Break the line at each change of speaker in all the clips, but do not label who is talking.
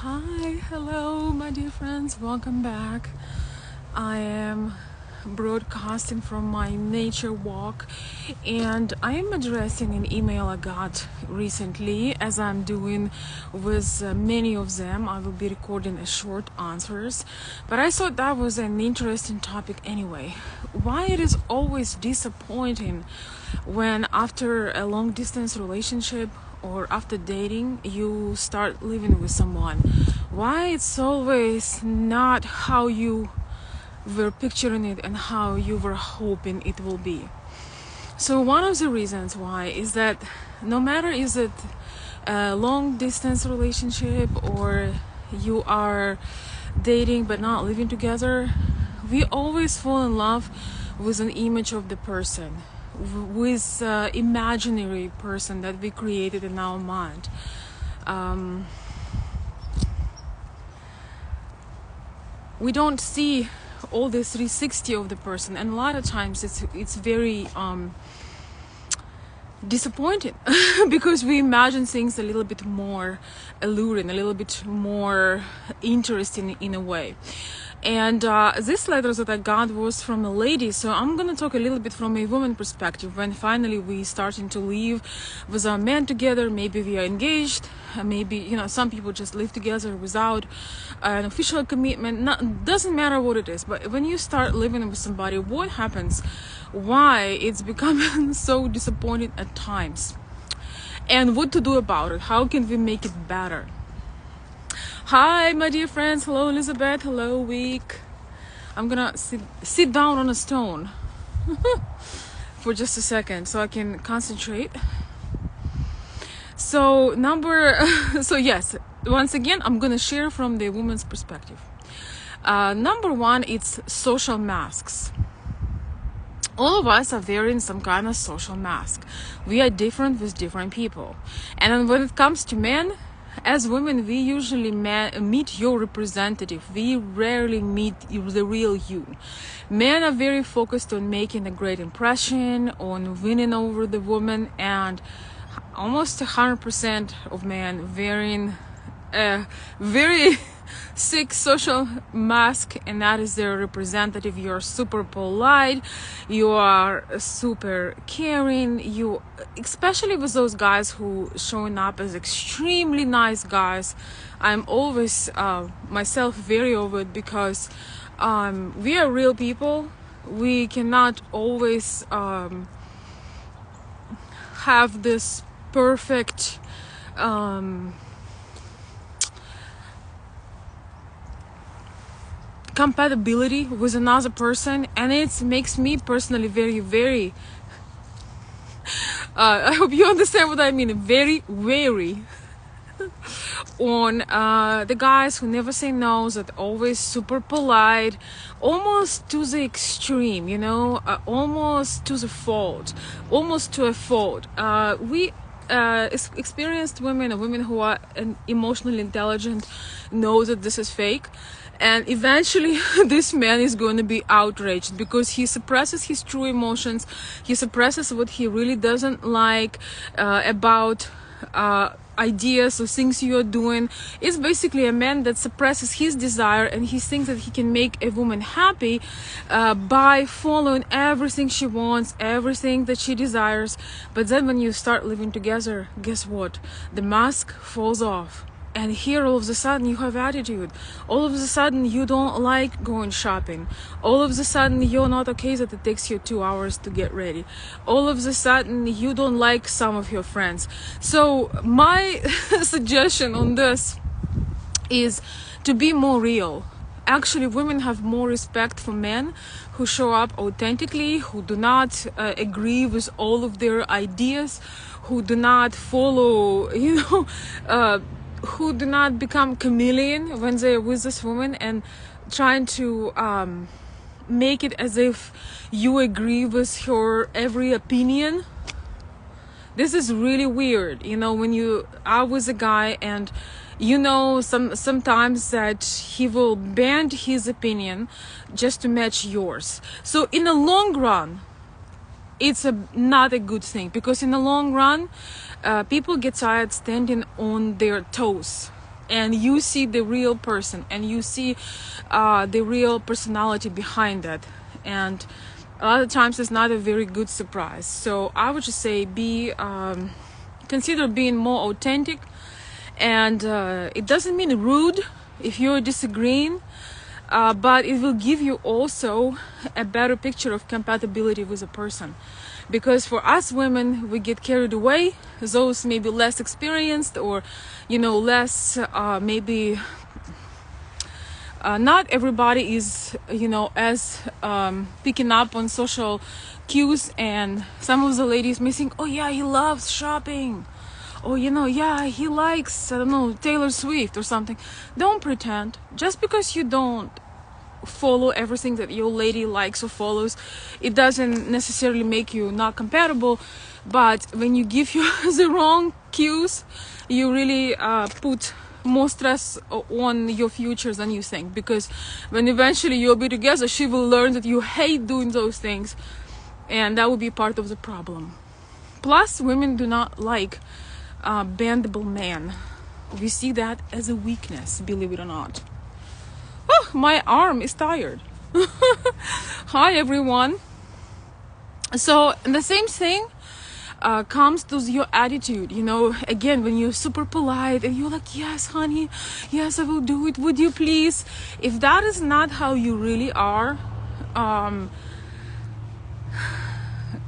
Hi, hello, my dear friends, welcome back. I am broadcasting from my nature walk, and I am addressing an email I got recently, as I'm doing with many of them. I will be recording a short answers, but I thought that was an interesting topic anyway. Why it is always disappointing when after a long distance relationship or after dating you start living with someone, why it's always not how you were picturing it and how you were hoping it will be. So one of the reasons why is that no matter is it a long distance relationship or you are dating but not living together, we always fall in love with an image of the person, with imaginary person that we created in our mind. We don't see all this 360 of the person, and a lot of times it's very disappointing because we imagine things a little bit more alluring, a little bit more interesting in a way. And this letter that I got was from a lady, so I'm gonna talk a little bit from a woman perspective. When finally we starting to live with our man together, maybe we are engaged, maybe some people just live together without an official commitment. Doesn't matter what it is, but when you start living with somebody, what happens? Why it's becoming so disappointing at times, and what to do about it? How can we make it better? Hi, my dear friends. Hello, Elizabeth. Hello, Week. I'm gonna sit down on a stone for just a second so I can concentrate. So yes, once again, I'm gonna share from the woman's perspective. Number one, it's social masks. All of us are wearing some kind of social mask. We are different with different people. And then when it comes to men, as women, we usually meet your representative. We rarely meet the real you. Men are very focused on making a great impression, on winning over the woman, and almost 100% of men wearing a very sick social mask, and that is their representative. You're super polite, you are super caring, you, especially with those guys who showing up as extremely nice guys. I'm always myself very over it, because we are real people. We cannot always have this perfect compatibility with another person, and it makes me personally very, very I hope you understand what I mean, very wary on the guys who never say no, that always super polite, almost to the extreme, almost to the fault, almost to a fault. We experienced women who are emotionally intelligent know that this is fake. And eventually this man is going to be outraged because he suppresses his true emotions. He suppresses what he really doesn't like about ideas or things you're doing. It's basically a man that suppresses his desire, and he thinks that he can make a woman happy by following everything she wants, everything that she desires. But then when you start living together, guess what? The mask falls off. And here all of a sudden you have attitude. All of a sudden you don't like going shopping. All of a sudden you're not okay that it takes you 2 hours to get ready. All of a sudden you don't like some of your friends. So my suggestion on this is to be more real. Actually, women have more respect for men who show up authentically, who do not agree with all of their ideas, who do not follow, who do not become chameleon when they're with this woman and trying to make it as if you agree with her every opinion. This is really weird, when you are with a guy and sometimes that he will bend his opinion just to match yours. So in the long run, it's not a good thing, because in the long run people get tired standing on their toes. and you see the real person, and you see the real personality behind that. And a lot of times it's not a very good surprise. So I would just say consider being more authentic. And it doesn't mean rude if you're disagreeing, but it will give you also a better picture of compatibility with a person. Because for us women, we get carried away, those maybe less experienced, or less maybe not everybody is as picking up on social cues. And some of the ladies may think, oh yeah, he loves shopping, or yeah, he likes, I don't know, Taylor Swift or something. Don't pretend. Just because you don't follow everything that your lady likes or follows, it doesn't necessarily make you not compatible. But when you give you the wrong cues, you really put more stress on your future than you think. Because when eventually you'll be together, she will learn that you hate doing those things, and that will be part of the problem. Plus, women do not like bendable man. We see that as a weakness, believe it or not. Oh, my arm is tired. Hi everyone. So the same thing comes to your attitude. Again, when you're super polite and you're like, yes honey, yes I will do it, would you please? If that is not how you really are,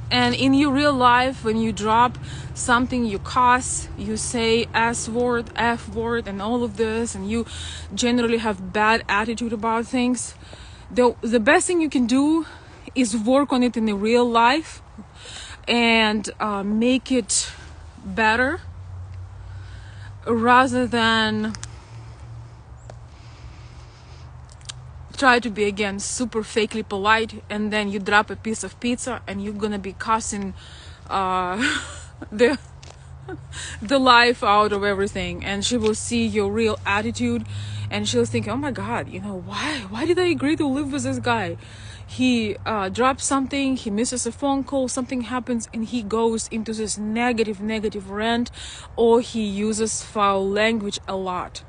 and in your real life, when you drop something, you cuss, you say S word, F word, and all of this, and you generally have bad attitude about things, the best thing you can do is work on it in the real life and make it better, rather than try to be, again, super fakely polite, and then you drop a piece of pizza and you're gonna be cussing the life out of everything, and she will see your real attitude, and she'll think, oh my god, why did I agree to live with this guy? He drops something, he misses a phone call, something happens, and he goes into this negative rant, or he uses foul language a lot.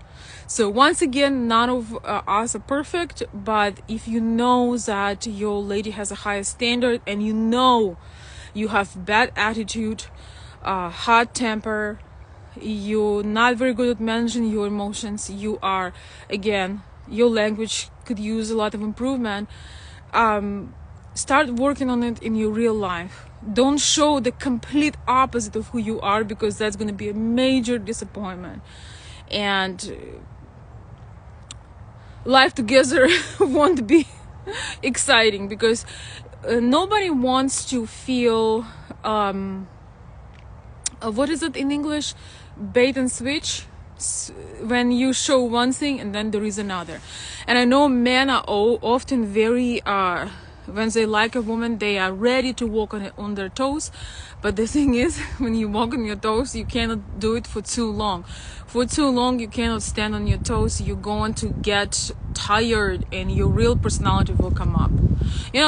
So once again, none of us are perfect, but if you know that your lady has a higher standard, and you have bad attitude, hot temper, you're not very good at managing your emotions, you are, again, your language could use a lot of improvement, start working on it in your real life. Don't show the complete opposite of who you are, because that's going to be a major disappointment. And life together won't be exciting, because nobody wants to feel what is it in English, bait and switch, when you show one thing and then there is another. And I know men are often very when they like a woman, they are ready to walk on their toes. But the thing is, when you walk on your toes, you cannot do it for too long. For too long, you cannot stand on your toes. You're going to get tired, and your real personality will come up.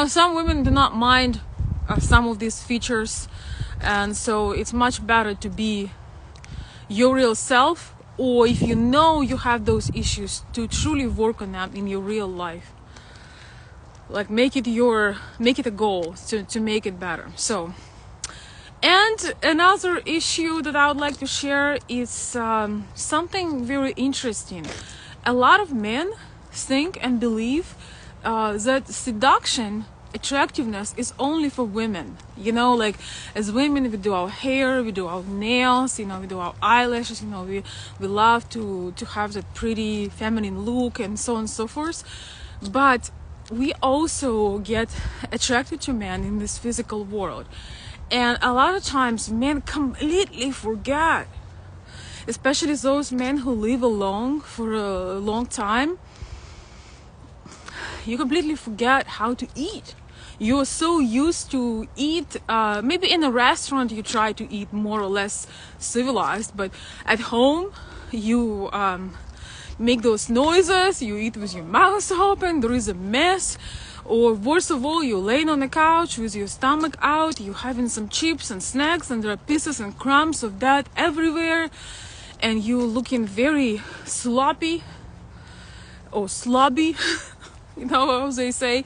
Some women do not mind some of these features, and so it's much better to be your real self, or if you have those issues, to truly work on them in your real life. Like make it a goal to make it better. So, and another issue that I would like to share is something very interesting. A lot of men think and believe that seduction, attractiveness is only for women. Like as women, we do our hair, we do our nails, we do our eyelashes, we love to have that pretty feminine look and so on and so forth. But we also get attracted to men in this physical world. And a lot of times men completely forget, especially those men who live alone for a long time, you completely forget how to eat. You're so used to eat, maybe in a restaurant you try to eat more or less civilized, but at home you make those noises, you eat with your mouth open, there is a mess. Or worst of all, you're laying on the couch with your stomach out, you're having some chips and snacks, and there are pieces and crumbs of that everywhere. and you looking very sloppy or slobby, you know, as they say.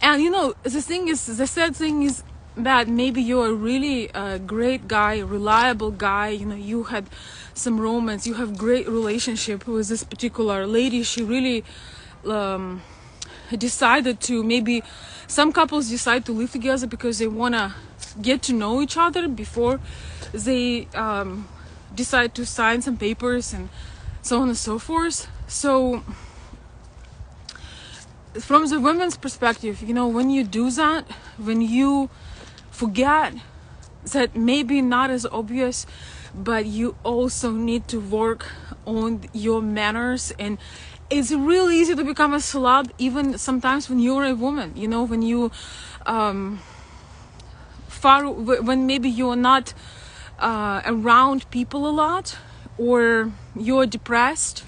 And you know, the sad thing is that maybe you're a really great guy, reliable guy, you know, you had some romance, you have great relationship with this particular lady. She really decided to, maybe some couples decide to live together because they want to get to know each other before they decide to sign some papers and so on and so forth. So from the women's perspective, you know, when you do that, when you forget that maybe not as obvious, but you also need to work on your manners. And it's really easy to become a slob even sometimes when you're a woman, you know, when you when maybe you're not around people a lot, or you're depressed.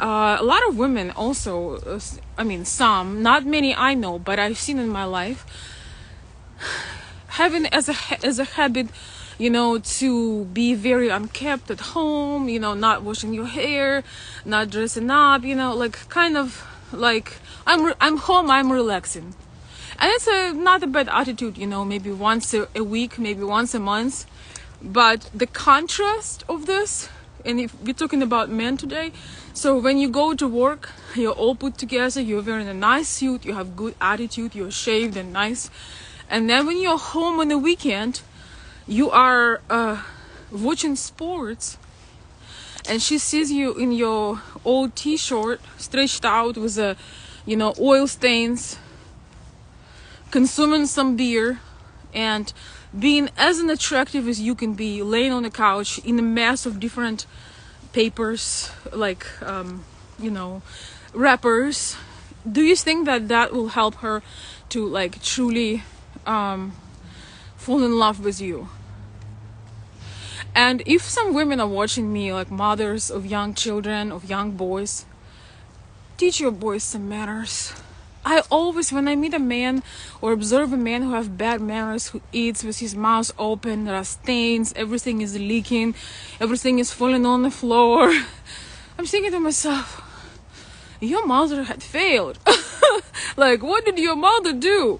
A lot of women also, I mean, some, not many I know, but I've seen in my life, having as a habit, you know, to be very unkept at home, you know, not washing your hair, not dressing up, you know, like kind of like I'm home, I'm relaxing. And it's not a bad attitude, you know, maybe once a week, maybe once a month. But the contrast of this, and if we're talking about men today, so when you go to work, you're all put together, you're wearing a nice suit, you have good attitude, you're shaved and nice. And then when you're home on the weekend, you are watching sports, and she sees you in your old t-shirt, stretched out with you know, oil stains, consuming some beer, and being as unattractive as you can be, laying on the couch in a mess of different papers, like you know, wrappers. Do you think that that will help her to like truly fall in love with you? And if some women are watching me, like mothers of young children, of young boys, teach your boys some manners. I always, when I meet a man or observe a man who has bad manners, who eats with his mouth open, there are stains, everything is leaking, everything is falling on the floor, I'm thinking to myself, your mother had failed. Like, what did your mother do?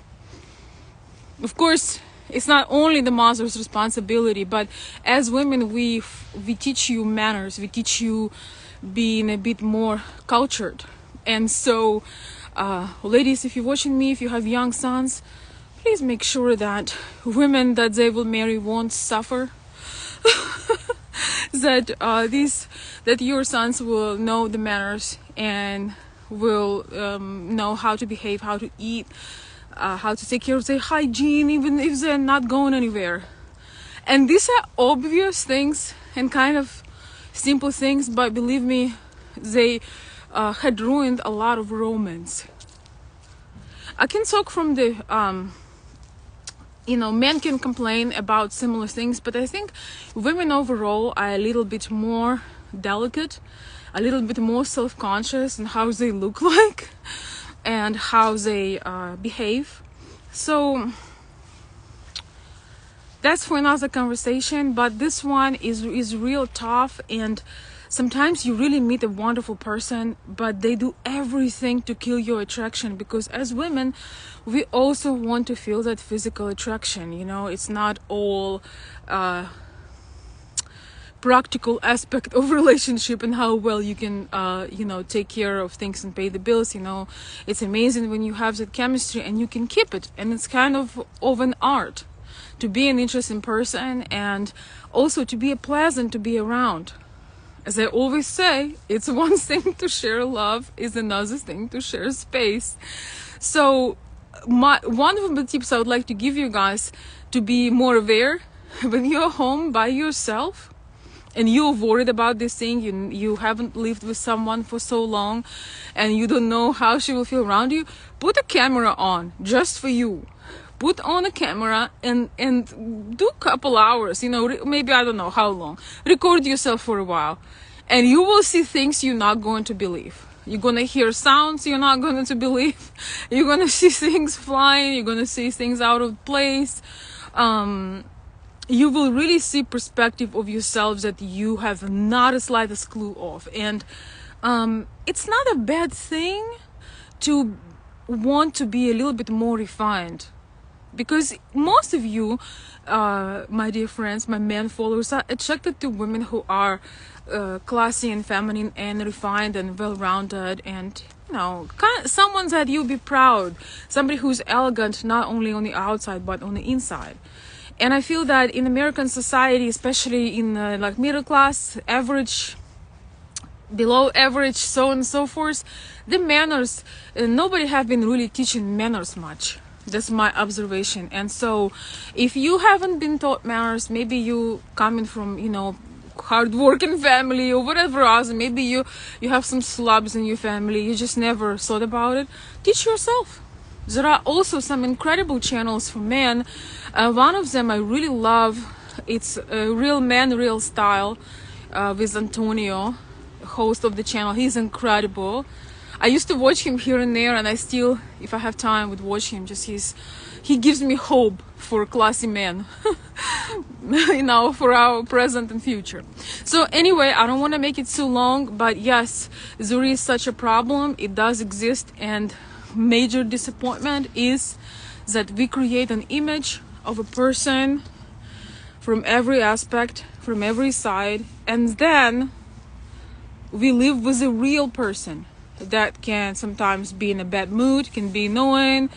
Of course, it's not only the mother's responsibility, but as women, we teach you manners, we teach you being a bit more cultured. And so ladies, if you're watching me, if you have young sons, please make sure that women that they will marry won't suffer. that your sons will know the manners and will know how to behave, how to eat, how to take care of their hygiene, even if they're not going anywhere. And these are obvious things and kind of simple things, but believe me, they had ruined a lot of romance. I can talk from the you know, men can complain about similar things, but I think women overall are a little bit more delicate, a little bit more self-conscious in how they look like and how they behave. So that's for another conversation, but this one is real tough. And sometimes you really meet a wonderful person, but they do everything to kill your attraction, because as women, we also want to feel that physical attraction. You know, it's not all practical aspect of relationship and how well you can you know, take care of things and pay the bills. You know, it's amazing when you have that chemistry and you can keep it, and it's kind of an art to be an interesting person and also to be a pleasant to be around. As I always say, it's one thing to share love, is another thing to share space. So one of the tips I would like to give you guys to be more aware when you're home by yourself and you're worried about this thing, you haven't lived with someone for so long and you don't know how she will feel around you, put a camera on just for you. Put on a camera and do a couple hours, you know, maybe I don't know how long. Record yourself for a while and you will see things you're not going to believe. You're going to hear sounds you're not going to believe. You're going to see things flying. You're going to see things out of place. you will really see perspective of yourselves that you have not a slightest clue of. And it's not a bad thing to want to be a little bit more refined, because most of you, my dear friends, my men followers, are attracted to women who are classy and feminine and refined and well-rounded, and someone that you'll be proud, somebody who's elegant not only on the outside but on the inside. And I feel that in American society, especially in like middle class, average, below average, so on and so forth, the manners, nobody have been really teaching manners much. That's my observation. And so if you haven't been taught manners, maybe you coming from hard-working family or whatever else, maybe you have some slobs in your family, you just never thought about it, teach yourself. There are also some incredible channels for men. One of them I really love. It's Real Man, Real Style, with Antonio, host of the channel. He's incredible. I used to watch him here and there, and I still, if I have time, would watch him. He gives me hope for classy men, for our present and future. So anyway, I don't want to make it too long, but yes, there is such a problem. It does exist, and major disappointment is that we create an image of a person from every aspect, from every side, and then we live with a real person that can sometimes be in a bad mood, can be annoying,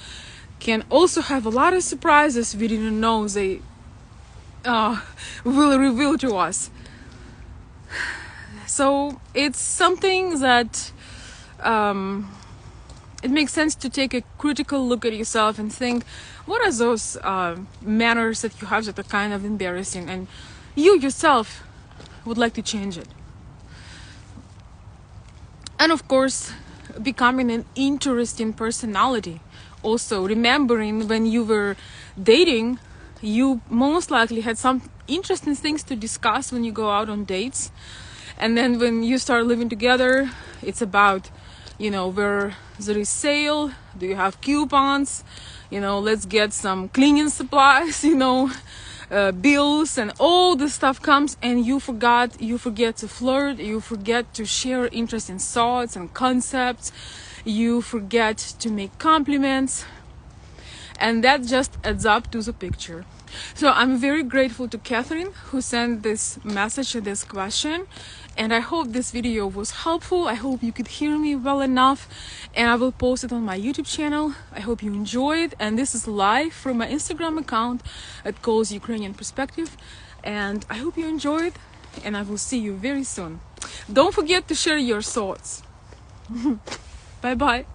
can also have a lot of surprises we didn't know they will reveal to us. So it's something that it makes sense to take a critical look at yourself and think, what are those manners that you have that are kind of embarrassing, and you yourself would like to change it. And of course, becoming an interesting personality. Also, remembering when you were dating, you most likely had some interesting things to discuss when you go out on dates. And then when you start living together, it's about, where there is sale, do you have coupons, let's get some cleaning supplies, bills, and all this stuff comes, and you forget to flirt, you forget to share interesting thoughts and concepts, you forget to make compliments, and that just adds up to the picture. So I'm very grateful to Catherine who sent this message and this question, and I hope this video was helpful. I hope you could hear me well enough, and I will post it on my YouTube channel. I hope you enjoyed, and this is live from my Instagram account at Cole's Ukrainian Perspective, and I hope you enjoyed, and I will see you very soon. Don't forget to share your thoughts. Bye bye.